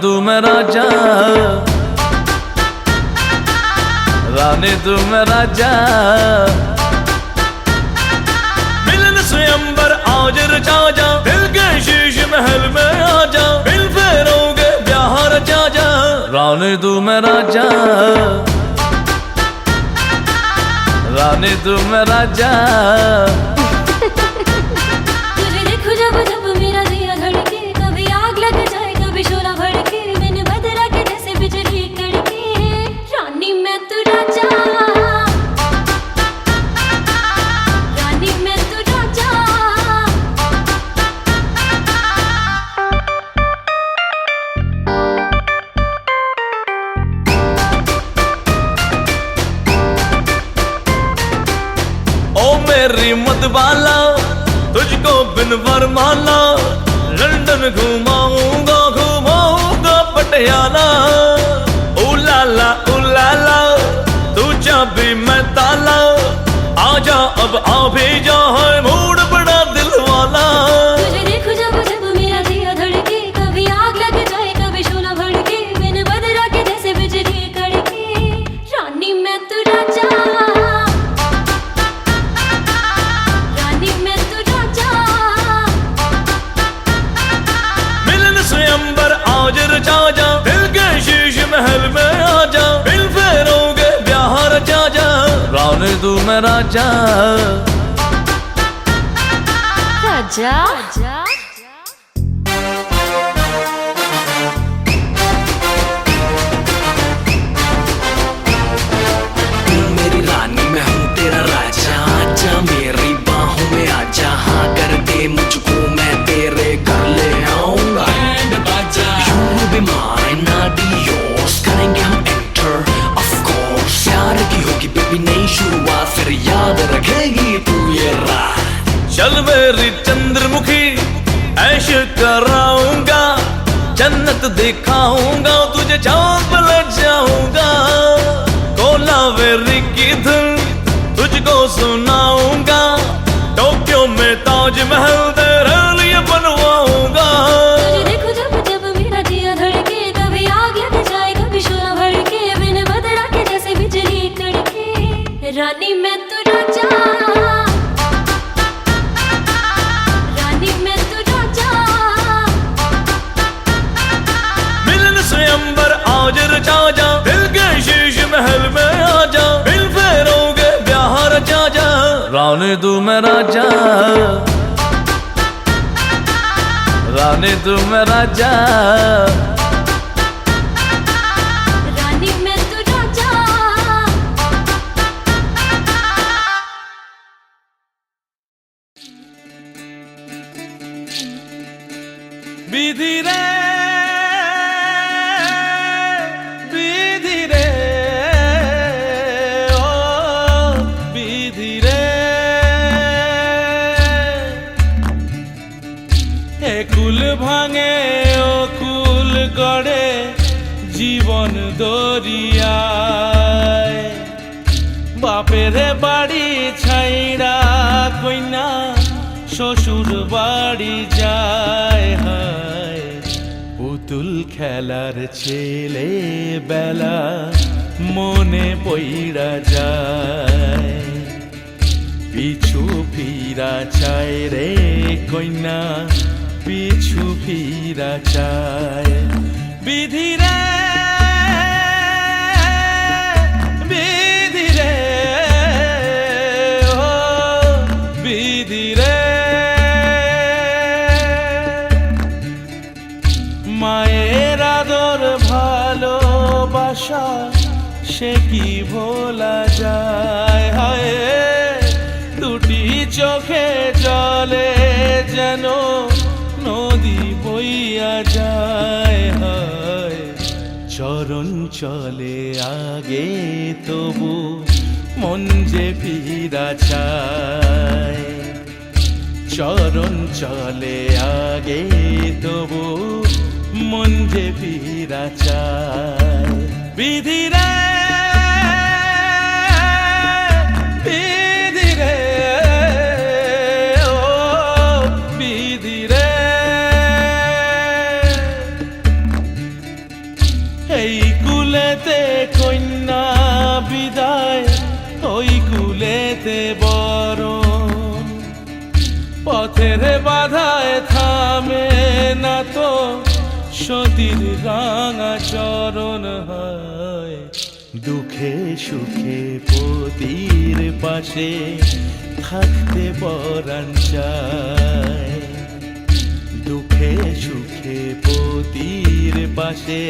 तू मैं राजा, रानी तू मैं राजा। मिलन स्वयंवर आज रचा जा, दिल के शीश महल में आ जा, मिल फेरोगे ब्याह रचा जा। रानी तू मैं राजा, रानी तू मैं राजा। तुझे देखो जब जब मेरा दिया धड़के, कभी आग लग जाए कभी शोला भड़के, बिन बदरा के जैसे बिजली कड़के। रानी मैं तू राजा, रानी मैं तू राजा। ओ मेरी मतवाला, तुझको बिन वरमाला, लंदन घुमाऊंगा घुमाऊंगा पटियाला। ओ लाला तू चाबी मैं ताला, आजा अब आ भी जा, है मूड बड़ा दिल वाला। तुझे देखो जब जब मेरा दिया धड़के, कभी आग लग जाए कभी शोला भड़के, बिन बदरा के जैसे बिजली कड़के। रानी मैं तू राजा, रानी मैं तू राजा। मिलन स्वयंवर आज रचा जा, दिल के शीश महल में आ जा, मिल फेरोगे ब्याह रचा जा। रानी तू मैं राजा, राजा। मेरी रानी मैं हूँ तेरा राजा, आजा मेरी बाहों में आजा। हाँ कर दे मुझको मैं तेरे घर ले आऊंगा। You will be mine, I'll be yours, करेंगे हम enter of course। प्यार की होगी बेबी नई शुरुआत, फिर याद रखेगी तू ये रात। चल मेरी चंद्रमुखी ऐश कराऊंगा, जन्नत दिखाऊंगा तुझे, चांद पे ले जाऊंगा। कोलावेरी की धुन तुझको सुनाऊंगा, टोक्यो में ताजमहल तेरे लिए बनवाऊंगा। तुझे देखो जब जब मेरा दिया धड़के, कभी आग लग जाए कभी शोला भड़के, बिन बदरा के जैसे बिजली कड़के। रानी मैं तू राजा, रानी मैं तू राजा। मिलन स्वयंवर आज रचा जा, दिल के शीश महल में आ जा, मिल फेरोगे ब्याह रचा जा। रानी तू मैं राजा, रानी तू मैं राजा। रानी मैं तू राजा। विधि रे विधि रे, ओ विधि रे। এ কুল ভাঙে ও কুল গড়ে জীবন দরিয়ায়, বাপের বাড়ি ছাইড়া কইনা শ্বশুর বাড়ি যায়। হায় পুতুল খেলার ছেলে বেলা মনে পইড়া যায়, পিছু ফিরা চায় রে কইনা, পিছু ফিরা চায়। বিধি রে বিধি রে, ও বিধি রে। মায়ের আদর ভালোবাসা সে কি ভোলা যায়। হায় দুটি চোখে জলে যেন নদী বইয়া যায়। হায় চরণ চলে আগে তবু মন যে ফিরা চায়, চরণ চলে আগে তবু মন যে ফিরা চায়। বিধি রে বিধি রে, ও বিধি রে। পথের বাধায় থামে না তো সতীর রাঙা চরণ হয়। দুঃখে সুখে পতির পাশে থাকতে পরাণ চায়। দুঃখে সুখে পতির পাশে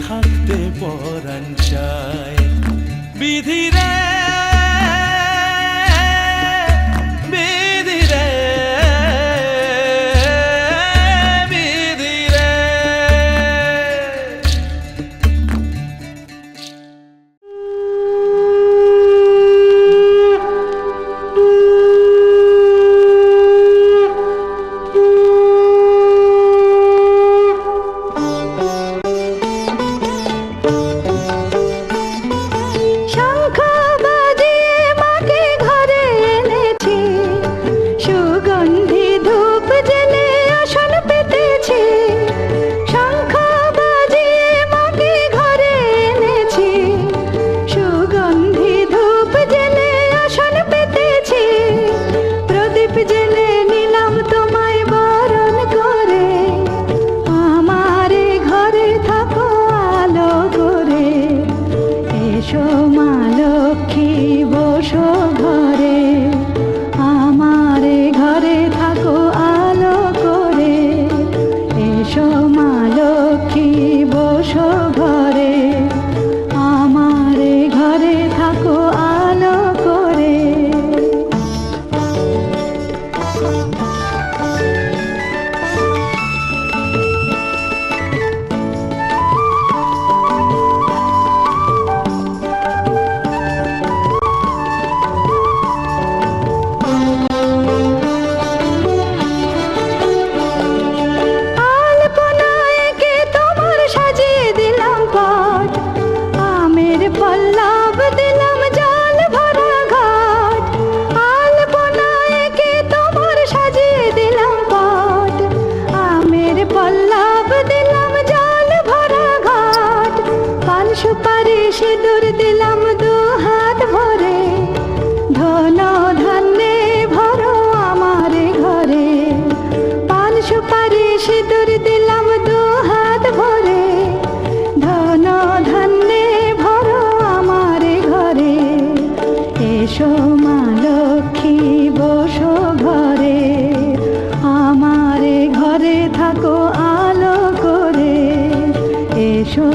থাকতে পরাণ চায়। বিধিরে বিধিরে বিধিরে শঙ্খ বাজিয়ে মাকে ঘরে এনেছি, সুগন্ধি ধূপ জেলে আসন পেতেছি। শঙ্খ বাজিয়ে মাকে ঘরে এনেছি, সুগন্ধি ধূপ জেলে আসন পেতেছি। প্রদীপ জেলে নিলাম তোমায় বরণ করে, আমারে ঘরে থাকো আলো করে। এসো মা লক্ষ্মী বসো ঘরে, আমারে ঘরে থাকো আলো করে। এসো মা লক্ষ্মী বসো ঘরে, আমারে ঘরে থাকো আলো করে। আলপনায় এঁকে তোমার সাজিয়ে দিলাম পট, আমের পল্লব দিলাম জল ভরা ঘাট। আলপনায় এঁকে তোমার সাজিয়ে দিলাম পট, আমের পল্লব দিলাম জল ভরা ঘাট। পান সুপারি সিঁদুর দিলাম দু হাত ভরে, ধন ধান্যে ভরো আমারে ঘরে। পান সুপারি সিঁদুর দিলাম দু হাত ভরে, ধন ধান্যে ভরো আমারে ঘরে। এসো মা লক্ষ্মী বসো ঘরে, আমারে ঘরে থাকো আলো করে। এসো